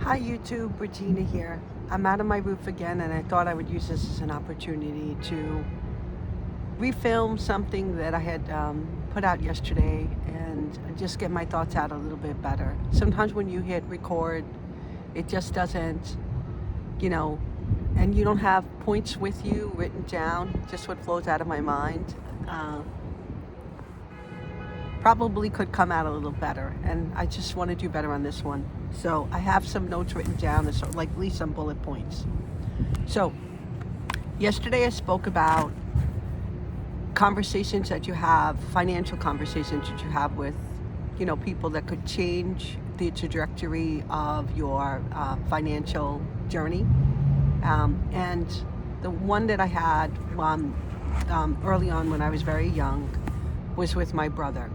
Hi YouTube, Regina here. I'm out of my roof again and I thought I would use this as an opportunity to refilm something that I had put out yesterday and just get my thoughts out a little bit better. Sometimes when you hit record, it just doesn't, you know, and you don't have points with you written down, just what flows out of my mind. Uh, Probably could come out a little better, and I just want to do better on this one. So I have some notes written down, and so like at least some bullet points. So yesterday I spoke about conversations that you have, financial conversations that you have with, people that could change the trajectory of your financial journey. And the one that I had early on when I was very young was with my brother.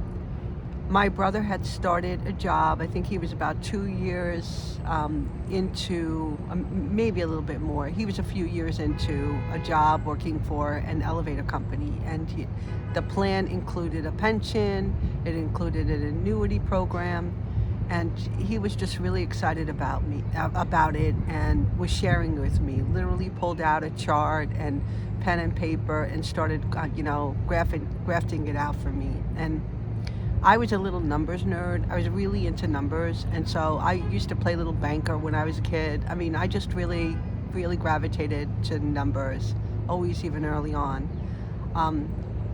My brother had started a job. I think he was about 2 years into, maybe a little bit more. He was a few years into a job working for an elevator company, and the plan included a pension. It included an annuity program, and he was just really excited about it, and was sharing with me. Literally pulled out a chart and pen and paper and started, grafting it out for me. And I was a little numbers nerd. I was really into numbers. And so I used to play little banker when I was a kid. I mean, I just really, really gravitated to numbers, always, even early on.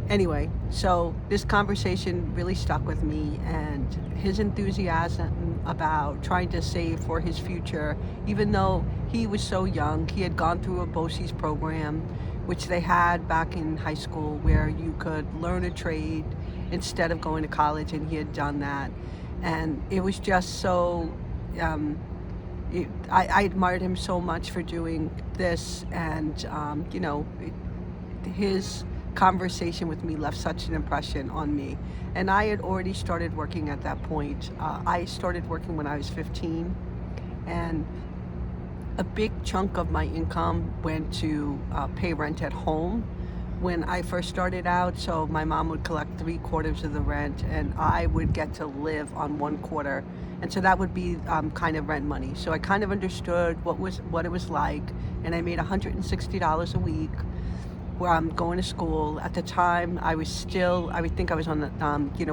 Anyway, so this conversation really stuck with me, and his enthusiasm about trying to save for his future, even though he was so young. He had gone through a BOCES program, which they had back in high school, where you could learn a trade instead of going to college, and he had done that. And it was just so, I admired him so much for doing this, and his conversation with me left such an impression on me. And I had already started working at that point. I started working when I was 15, and a big chunk of my income went to pay rent at home when I first started out. So my mom would collect 3/4 of the rent, and I would get to live on 1/4. And so that would be kind of rent money. So I kind of understood what it was like, and I made $160 a week where I'm going to school. At the time, I would think I was on the,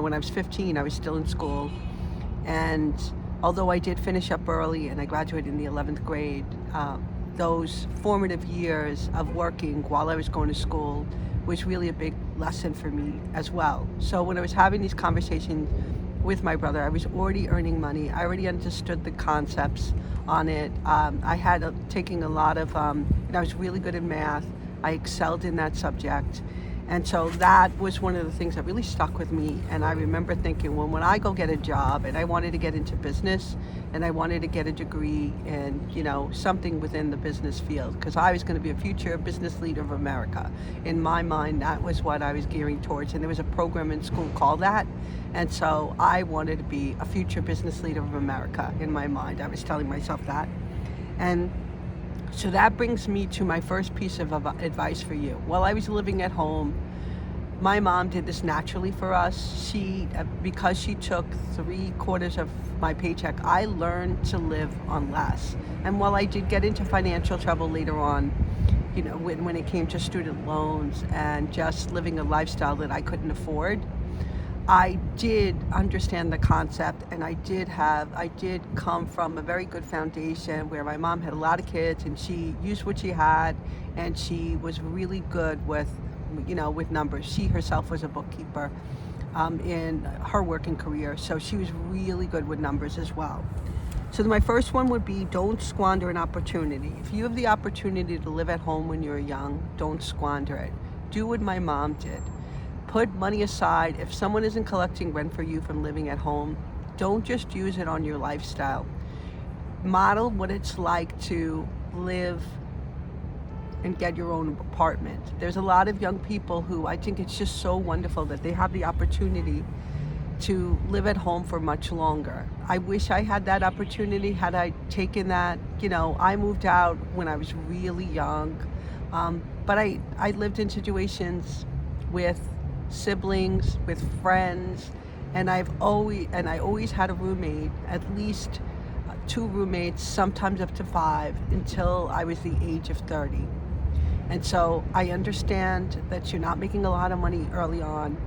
when I was 15, I was still in school. And although I did finish up early and I graduated in the 11th grade, those formative years of working while I was going to school was really a big lesson for me as well. So when I was having these conversations with my brother, I was already earning money. I already understood the concepts on it. I had taken a lot of, I was really good at math. I excelled in that subject. And so that was one of the things that really stuck with me. And I remember thinking, well, when I go get a job, and I wanted to get into business, and I wanted to get a degree in, something within the business field, because I was going to be a future business leader of America. In my mind, that was what I was gearing towards. And there was a program in school called that. And so I wanted to be a future business leader of America in my mind. I was telling myself that. And so that brings me to my first piece of advice for you. While I was living at home, my mom did this naturally for us. Because she took 3/4 of my paycheck, I learned to live on less. And while I did get into financial trouble later on, when it came to student loans and just living a lifestyle that I couldn't afford, I did understand the concept, and I did come from a very good foundation where my mom had a lot of kids, and she used what she had, and she was really good with numbers. She herself was a bookkeeper in her working career, so she was really good with numbers as well. So my first one would be, don't squander an opportunity. If you have the opportunity to live at home when you're young, don't squander it. Do what my mom did. Put money aside. If someone isn't collecting rent for you from living at home, don't just use it on your lifestyle. Model what it's like to live and get your own apartment. There's a lot of young people who I think it's just so wonderful that they have the opportunity to live at home for much longer. I wish I had that opportunity. Had I taken that, I moved out when I was really young, but I lived in situations with siblings, with friends, and I always had a roommate at least 2 roommates, sometimes up to 5, until I was the age of 30. And so I understand that you're not making a lot of money early on.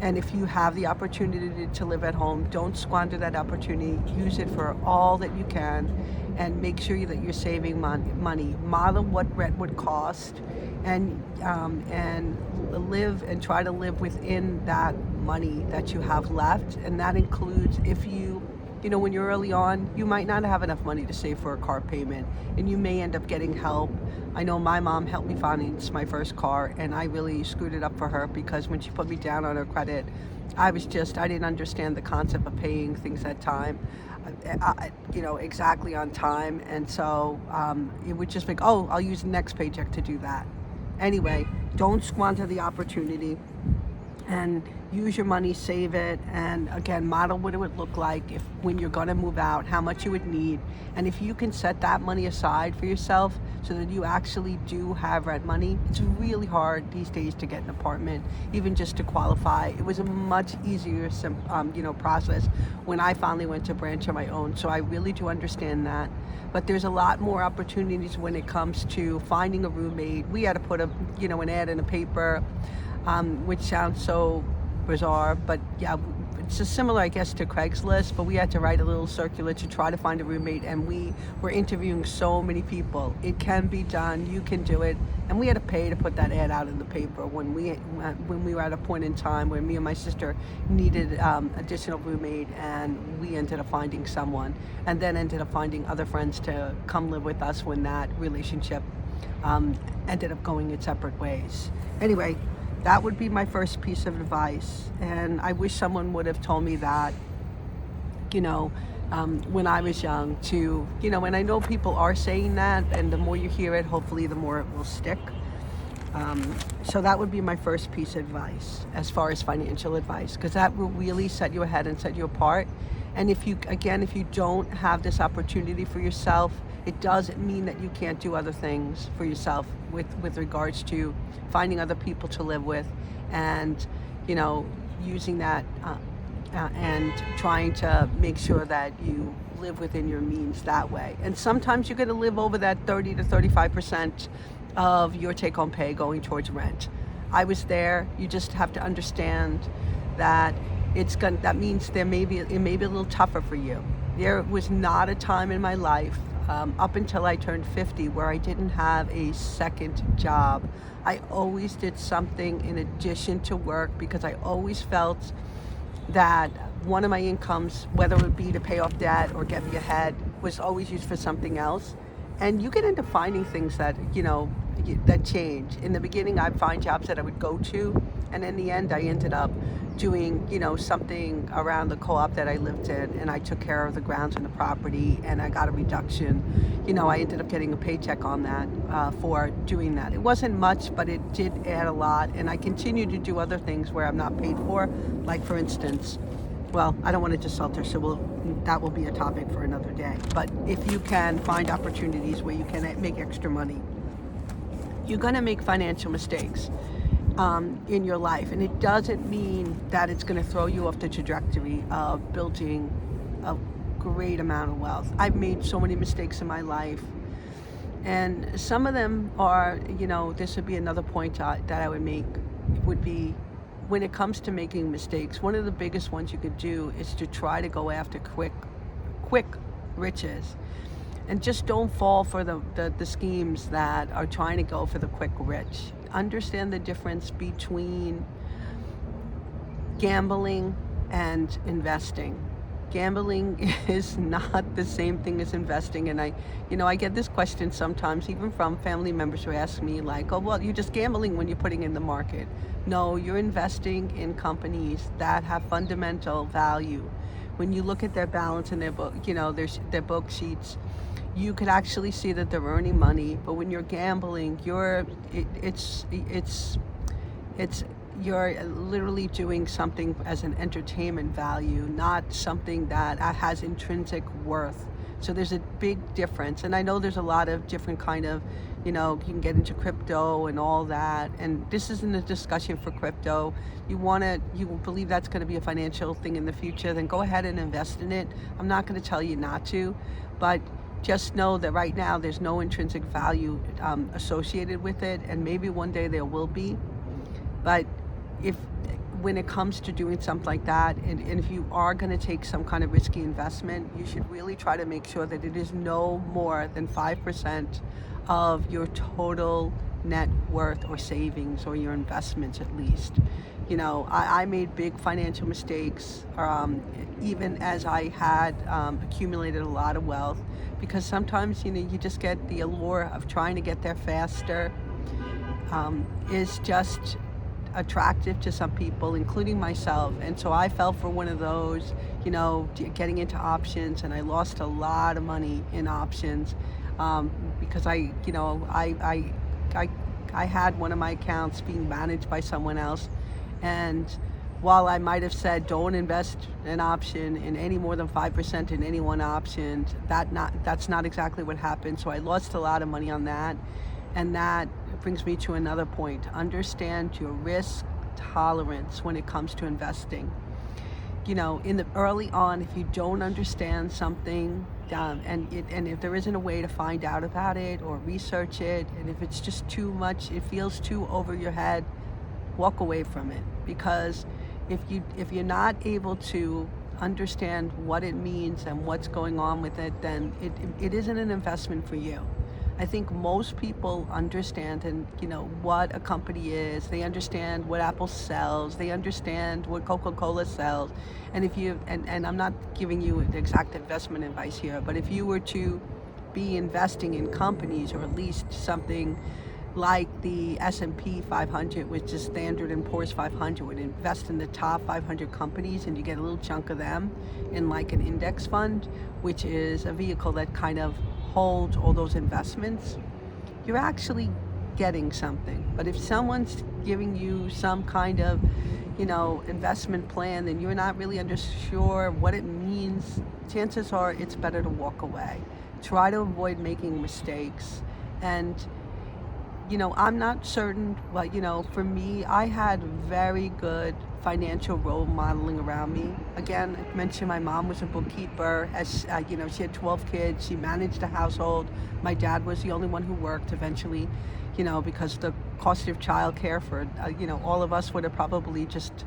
And if you have the opportunity to live at home, don't squander that opportunity. Use it for all that you can, and make sure that you're saving money. Model what rent would cost, and live and try to live within that money that you have left. And that includes, if you know, when you're early on, you might not have enough money to save for a car payment, and you may end up getting help. I know my mom helped me finance my first car, and I really screwed it up for her, because when she put me down on her credit, I didn't understand the concept of paying things at time, exactly on time. And so it would just be, oh, I'll use the next paycheck to do that. Anyway, don't squander the opportunity, and use your money, save it, and again, model what it would look like when you're going to move out, how much you would need. And if you can set that money aside for yourself so that you actually do have rent money. It's really hard these days to get an apartment, even just to qualify. It was a much easier process when I finally went to branch on my own, so I really do understand that. But there's a lot more opportunities when it comes to finding a roommate. We had to put an ad in a paper, which sounds so bizarre, but yeah, it's just similar, I guess, to Craigslist, but we had to write a little circular to try to find a roommate, and we were interviewing so many people. It can be done, you can do it, and we had to pay to put that ad out in the paper when we were at a point in time where me and my sister needed additional roommate, and we ended up finding someone, and then ended up finding other friends to come live with us when that relationship ended up going its separate ways. Anyway, that would be my first piece of advice, and I wish someone would have told me that, when I was young, and I know people are saying that, and the more you hear it, hopefully the more it will stick. So that would be my first piece of advice as far as financial advice, because that will really set you ahead and set you apart. And if you don't have this opportunity for yourself, it doesn't mean that you can't do other things for yourself with regards to finding other people to live with, and using that and trying to make sure that you live within your means that way. And sometimes you're going to live over that 30 to 35% of your take-home pay going towards rent. I was there. You just have to understand that that means it may be a little tougher for you. There was not a time in my life up until I turned 50 where I didn't have a second job. I always did something in addition to work, because I always felt that one of my incomes, whether it would be to pay off debt or get me ahead, was always used for something else. And you can end up finding things that change. In the beginning, I'd find jobs that I would go to, and in the end I ended up doing something around the co-op that I lived in, and I took care of the grounds and the property, and I got a reduction. I ended up getting a paycheck on that for doing that. It wasn't much, but it did add a lot, and I continue to do other things where I'm not paid for, like, for instance, well, I don't want to just alter, so that will be a topic for another day. But if you can find opportunities where you can make extra money, you're going to make financial mistakes in your life, and it doesn't mean that it's going to throw you off the trajectory of building a great amount of wealth. I've made so many mistakes in my life, and some of them are, this would be another point that I would make, would be, when it comes to making mistakes, one of the biggest ones you could do is to try to go after quick riches. And just don't fall for the schemes that are trying to go for the quick rich. Understand the difference between gambling and investing. Gambling is not the same thing as investing. And I get this question sometimes, even from family members who ask me, like, oh, well, you're just gambling when you're putting in the market. No, you're investing in companies that have fundamental value. When you look at their balance and their book, their book sheets, you could actually see that they're earning money. But when you're gambling, you're literally doing something as an entertainment value, not something that has intrinsic worth. So there's a big difference. And I know there's a lot of different kind of, you can get into crypto and all that. And this isn't a discussion for crypto. You believe that's going to be a financial thing in the future, then go ahead and invest in it. I'm not going to tell you not to, but just know that right now there's no intrinsic value associated with it. And maybe one day there will be. But if when it comes to doing something like that, and if you are going to take some kind of risky investment, you should really try to make sure that it is no more than 5% of your total net worth or savings or your investments at least. I made big financial mistakes even as I had accumulated a lot of wealth, because sometimes you just get the allure of trying to get there faster is just attractive to some people, including myself. And so I fell for one of those, getting into options, and I lost a lot of money in options because I had one of my accounts being managed by someone else. And while I might have said don't invest an option in any more than 5% in any one option, that's not exactly what happened. So I lost a lot of money on that. And that brings me to another point. Understand your risk tolerance when it comes to investing. In the early on, if you don't understand something, and if there isn't a way to find out about it or research it, and if it's just too much, it feels too over your head, walk away from it. Because if you're not able to understand what it means and what's going on with it, then it isn't an investment for you. I think most people understand what a company is. They understand what Apple sells. They understand what Coca-Cola sells. And and I'm not giving you the exact investment advice here, but if you were to be investing in companies, or at least something like the S&P 500, which is Standard & Poor's 500, would invest in the top 500 companies, and you get a little chunk of them in like an index fund, which is a vehicle that kind of holds all those investments, you're actually getting something. But if someone's giving you some kind of investment plan, then you're not really sure what it means, chances are it's better to walk away. Try to avoid making mistakes. And I'm not certain, but for me, I had very good financial role modeling around me. Again, I mentioned my mom was a bookkeeper. As she had 12 kids. She managed a household. My dad was the only one who worked eventually, because the cost of childcare for all of us would have probably just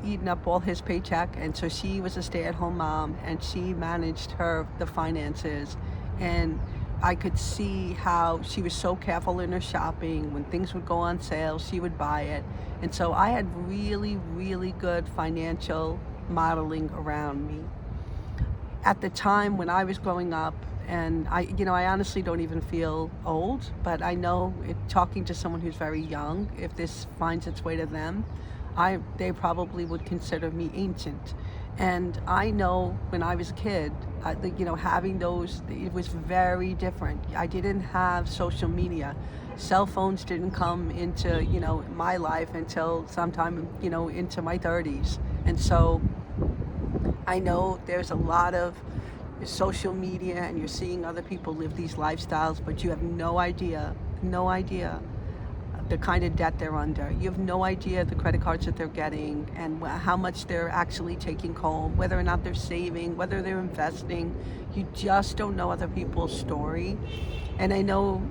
eaten up all his paycheck. And so she was a stay-at-home mom, and she managed the finances. And I could see how she was so careful in her shopping. When things would go on sale, she would buy it. And so I had really, really good financial modeling around me. At the time when I was growing up, and I honestly don't even feel old, but I know talking to someone who's very young, if this finds its way to them, they probably would consider me ancient. And I know when I was a kid, having those, it was very different. I didn't have social media. Cell phones didn't come into, my life until sometime, into my 30s. And so I know there's a lot of social media, and you're seeing other people live these lifestyles, but you have no idea the kind of debt they're under. You have no idea the credit cards that they're getting, and how much they're actually taking home, whether or not they're saving, whether they're investing. You just don't know other people's story. And I know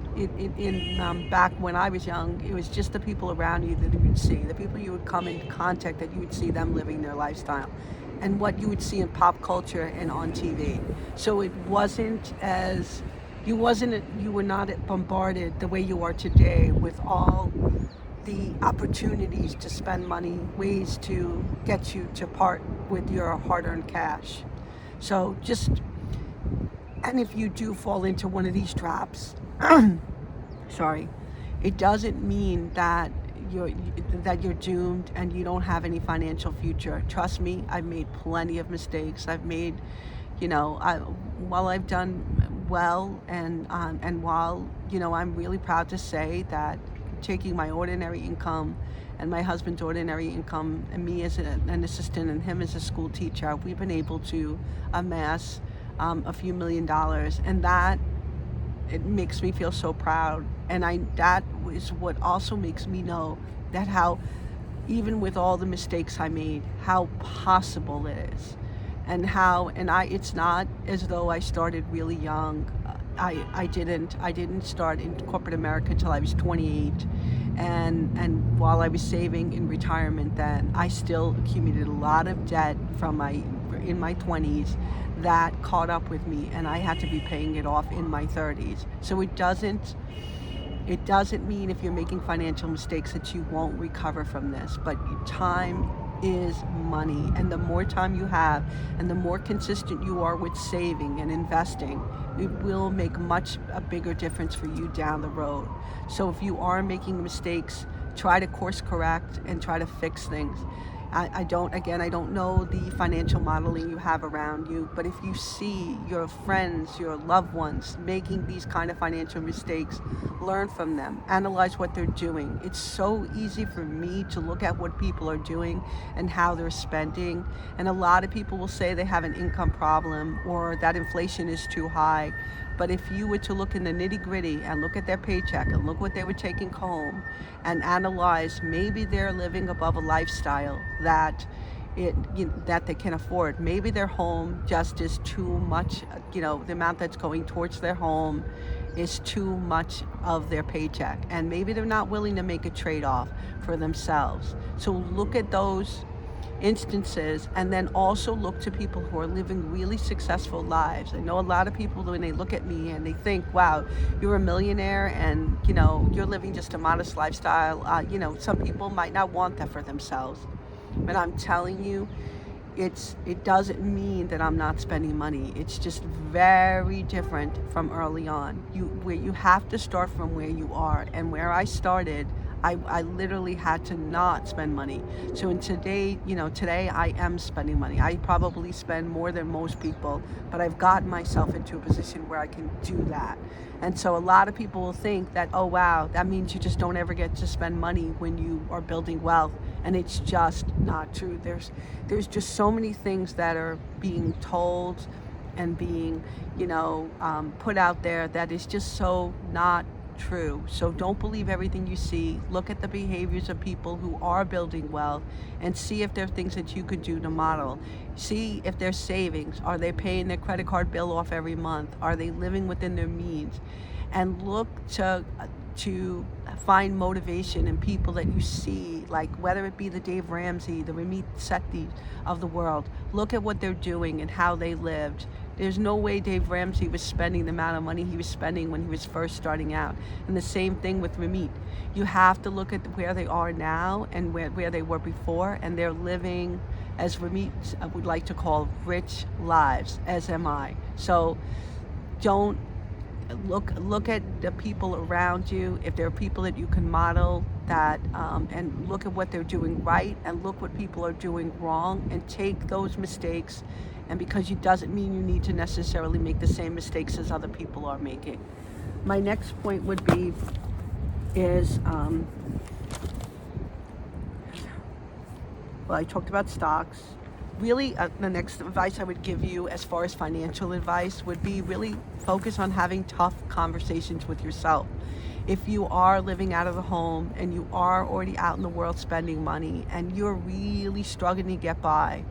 back when I was young, it was just the people around you that you would see, the people you would come into contact, that you would see them living their lifestyle, and what you would see in pop culture and on TV. So it wasn't as you were not bombarded the way you are today with all the opportunities to spend money, ways to get you to part with your hard-earned cash. So and if you do fall into one of these traps, it doesn't mean that you're doomed and you don't have any financial future. Trust me, I've made plenty of mistakes. I've made, while I've done well, and while I'm really proud to say that taking my ordinary income and my husband's ordinary income, and me as an assistant and him as a school teacher, we've been able to amass a few $1,000,000, and that it makes me feel so proud. And that is what also makes me know that how, even with all the mistakes I made, how possible it is. And it's not as though I started really young. I didn't start in corporate America until I was 28. And while I was saving in retirement then, I still accumulated a lot of debt in my 20s that caught up with me, and I had to be paying it off in my 30s. So it doesn't mean if you're making financial mistakes that you won't recover from this, but time is money, and the more time you have and the more consistent you are with saving and investing, it will make a bigger difference for you down the road. So if you are making mistakes, try to course correct and try to fix things. I don't know the financial modeling you have around you, but if you see your friends, your loved ones making these kind of financial mistakes, learn from them, analyze what they're doing. It's so easy for me to look at what people are doing and how they're spending, and a lot of people will say they have an income problem or that inflation is too high. But if you were to look in the nitty-gritty and look at their paycheck and look what they were taking home and analyze, maybe they're living above a lifestyle that they can afford. Maybe their home just is too much, the amount that's going towards their home is too much of their paycheck. And maybe they're not willing to make a trade-off for themselves. So look at those instances, and then also look to people who are living really successful lives. I know a lot of people, when they look at me and they think, wow, you're a millionaire and you're living just a modest lifestyle. Some people might not want that for themselves, but I'm telling you, it doesn't mean that I'm not spending money. It's just very different from early on. Where you have to start from where you are, and where I started, I literally had to not spend money. So today I am spending money. I probably spend more than most people, but I've gotten myself into a position where I can do that. And so a lot of people will think that, oh wow, that means you just don't ever get to spend money when you are building wealth. And it's just not true. There's just so many things that are being told and being, put out there that is just so not true. So don't believe everything you see. Look at the behaviors of people who are building wealth and see if there are things that you could do to model. See if their savings, are they paying their credit card bill off every month? Are they living within their means? And look to find motivation in people that you see, like whether it be the Dave Ramsey, the Ramit Sethi of the world. Look at what they're doing and how they lived. There's no way Dave Ramsey was spending the amount of money he was spending when he was first starting out. And the same thing with Ramit. You have to look at where they are now and where they were before, and they're living, as Ramit would like to call, rich lives, as am I. So don't look at the people around you. If there are people that you can model that, and look at what they're doing right, and look what people are doing wrong, and take those mistakes. And because it doesn't mean you need to necessarily make the same mistakes as other people are making. My next point would be I talked about stocks. Really, the next advice I would give you as far as financial advice would be really focus on having tough conversations with yourself. If you are living out of the home and you are already out in the world spending money and you're really struggling to get by,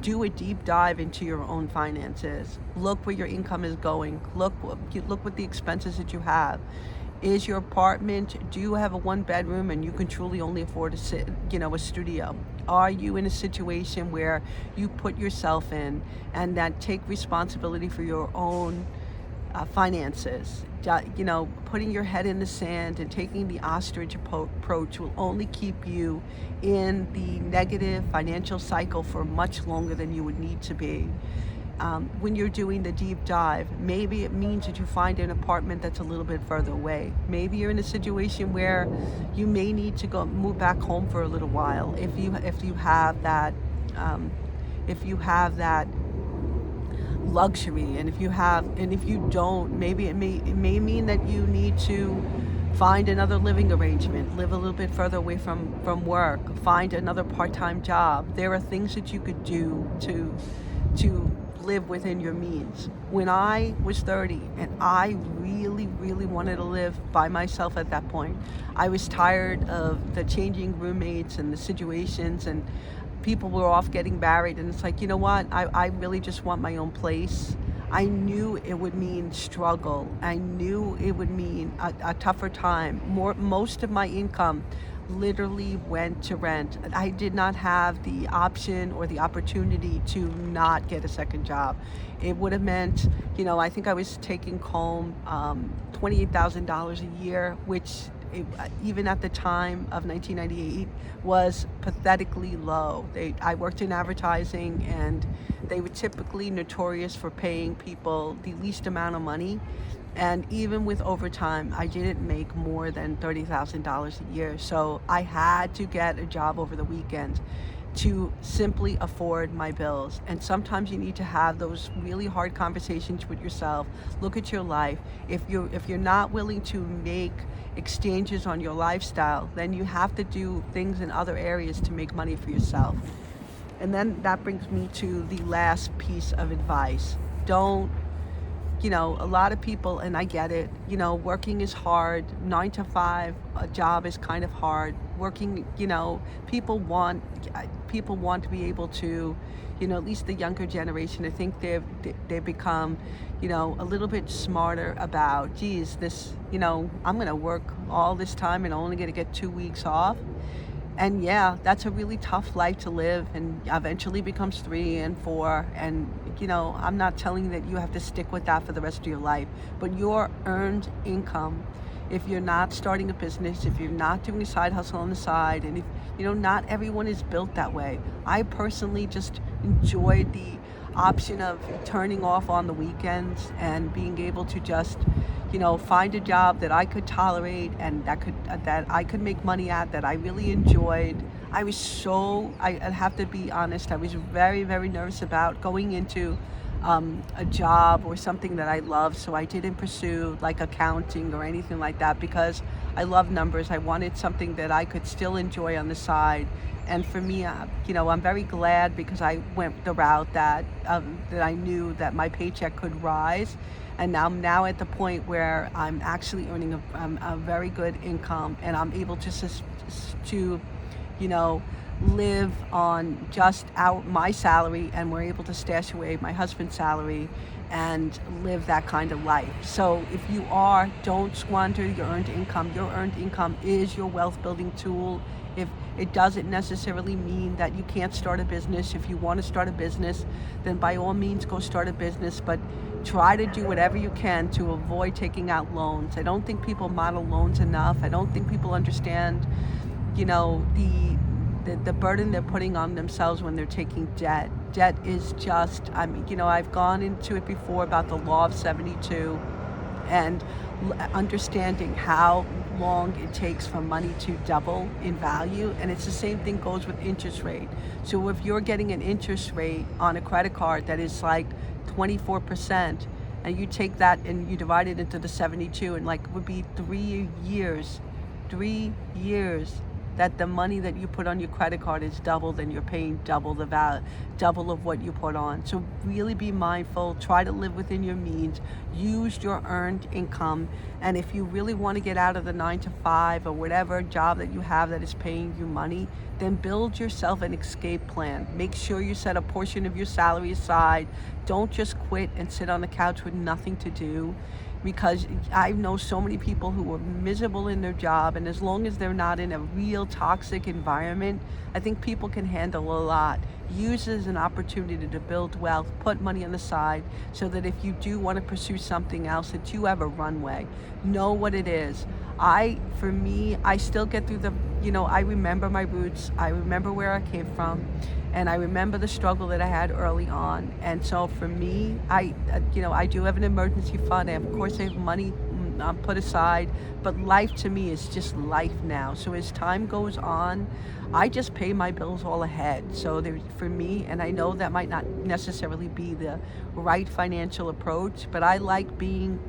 do a deep dive into your own finances. Look where your income is going. Look what the expenses that you have. Is your apartment, do you have a 1-bedroom and you can truly only afford a studio? Are you in a situation where you put yourself in and that take responsibility for your own finances? Putting your head in the sand and taking the ostrich approach will only keep you in the negative financial cycle for much longer than you would need to be. When you're doing the deep dive, maybe it means that you find an apartment that's a little bit further away. Maybe you're in a situation where you may need to move back home for a little while. If you have that luxury, and if you don't, maybe it may mean that you need to find another living arrangement, live a little bit further away from work, find another part-time job. There are things that you could do to live within your means. When I was 30 and I really, really wanted to live by myself at that point, I was tired of the changing roommates and the situations, and people were off getting married, and it's like, you know what, I really just want my own place. I knew it would mean struggle. I knew it would mean a tougher time. Most of my income literally went to rent. I did not have the option or the opportunity to not get a second job. It would have meant, I think I was taking home $28,000 a year, which even at the time of 1998 was pathetically low. I worked in advertising, and they were typically notorious for paying people the least amount of money. And even with overtime, I didn't make more than $30,000 a year. So I had to get a job over the weekend to simply afford my bills. And sometimes you need to have those really hard conversations with yourself. Look at your life. If you're not willing to make exchanges on your lifestyle, then you have to do things in other areas to make money for yourself. And then that brings me to the last piece of advice. Don't, a lot of people, and I get it, working is hard. 9 to 5, a job is kind of hard. Working, people want to be able to, at least the younger generation, I think they've become, a little bit smarter about, geez, this, I'm going to work all this time and only going to get 2 weeks off. And yeah, that's a really tough life to live, and eventually becomes 3 and 4. And, I'm not telling you that you have to stick with that for the rest of your life, but your earned income, if you're not starting a business, if you're not doing a side hustle on the side, and if, not everyone is built that way. I personally just enjoyed the option of turning off on the weekends and being able to just, find a job that I could tolerate and that I could make money at, that I really enjoyed. I have to be honest, I was very, very nervous about going into a job or something that I love, so I didn't pursue like accounting or anything like that, because I love numbers. I wanted something that I could still enjoy on the side. And for me, I'm very glad, because I went the route that I knew that my paycheck could rise. And I'm now at the point where I'm actually earning a very good income, and I'm able to live on just my salary, and we're able to stash away my husband's salary and live that kind of life. So if you don't squander your earned income. Your earned income is your wealth building tool. If it doesn't necessarily mean that you can't start a business. If you want to start a business, then by all means go start a business, but try to do whatever you can to avoid taking out loans. I don't think people model loans enough. I don't think people understand, the burden they're putting on themselves when they're taking debt. Debt is just, I've gone into it before about the law of 72, and understanding how long it takes for money to double in value. And it's the same thing goes with interest rate. So if you're getting an interest rate on a credit card that is like 24%, and you take that and you divide it into the 72, and it would be 3 years that the money that you put on your credit card is doubled, and you're paying double the value, double of what you put on. So really be mindful, try to live within your means, use your earned income. And if you really want to get out of the 9 to 5 or whatever job that you have that is paying you money, then build yourself an escape plan. Make sure you set a portion of your salary aside. Don't just quit and sit on the couch with nothing to do, because I know so many people who are miserable in their job, and as long as they're not in a real toxic environment, I think people can handle a lot. Use it as an opportunity to build wealth, put money on the side, so that if you do want to pursue something else, that you have a runway. Know what it is. For me, I still get through I remember my roots, I remember where I came from, and I remember the struggle that I had early on. And so for me, I do have an emergency fund. Of course, I have money put aside. But life to me is just life now. So as time goes on, I just pay my bills all ahead. So for me, and I know that might not necessarily be the right financial approach, but I like being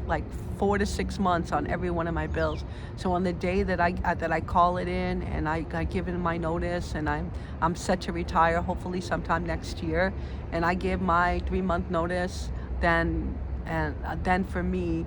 like 4 to 6 months on every one of my bills. So on the day that I call it in and I give in my notice, and I'm set to retire hopefully sometime next year, and I give my 3-month notice, then for me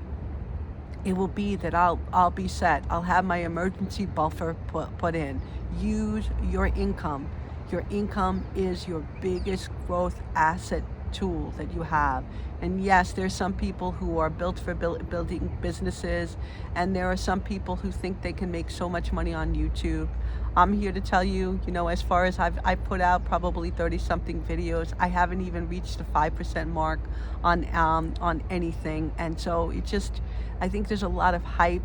it will be that I'll be set. I'll have my emergency buffer put in. Use your income. Your income is your biggest growth asset tool that you have. And yes, there's some people who are built for building businesses, and there are some people who think they can make so much money on YouTube. I'm here to tell you, as far as I put out probably 30 something videos, I haven't even reached the 5% mark on anything. And so I think there's a lot of hype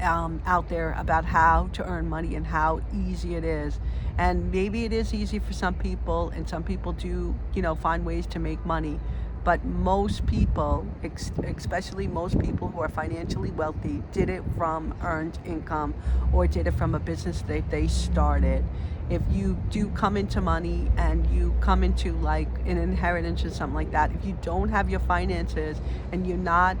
out there about how to earn money and how easy it is. And maybe it is easy for some people, and some people do, find ways to make money. But most people, especially most people who are financially wealthy, did it from earned income or did it from a business that they started. If you do come into money and you come into like an inheritance or something like that, if you don't have your finances and you're not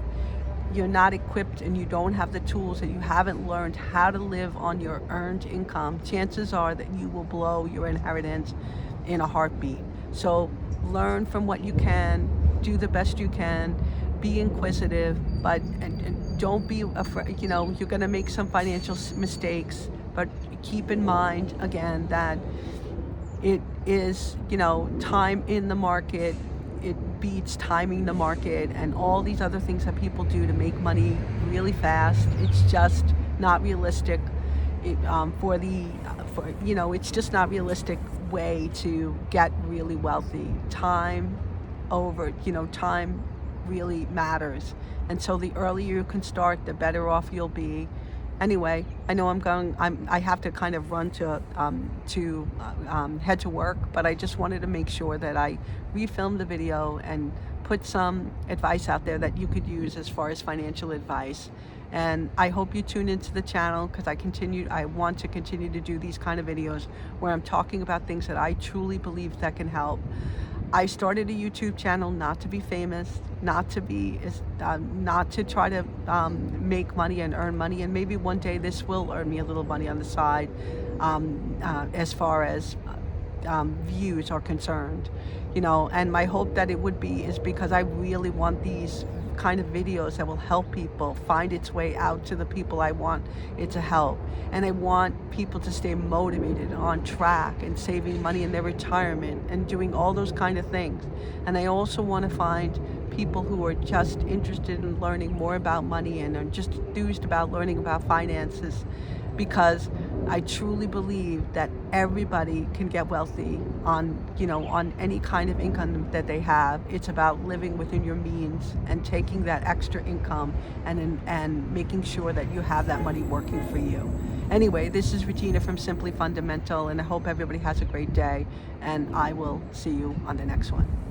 equipped and you don't have the tools, and you haven't learned how to live on your earned income, chances are that you will blow your inheritance in a heartbeat. So learn from what you can, do the best you can, be inquisitive, but and don't be afraid. You're going to make some financial mistakes, but keep in mind again that it is, time in the market. It beats timing the market and all these other things that people do to make money really fast. It's just not realistic. It's just not realistic way to get really wealthy. Time really matters. And so the earlier you can start, the better off you'll be. Anyway, I know I have to kind of run to head to work, but I just wanted to make sure that I refilmed the video and put some advice out there that you could use as far as financial advice. And I hope you tune into the channel, because I want to continue to do these kind of videos where I'm talking about things that I truly believe that can help. I started a YouTube channel not to be famous, not to try to make money and earn money, and maybe one day this will earn me a little money on the side, as far as views are concerned, and my hope that it would be is because I really want these kind of videos that will help people find its way out to the people I want it to help. And I want people to stay motivated, on track, and saving money in their retirement and doing all those kind of things. And I also want to find people who are just interested in learning more about money and are just enthused about learning about finances, because I truly believe that everybody can get wealthy on any kind of income that they have. It's about living within your means and taking that extra income and making sure that you have that money working for you. Anyway, this is Regina from Simply Fundamental, and I hope everybody has a great day, and I will see you on the next one.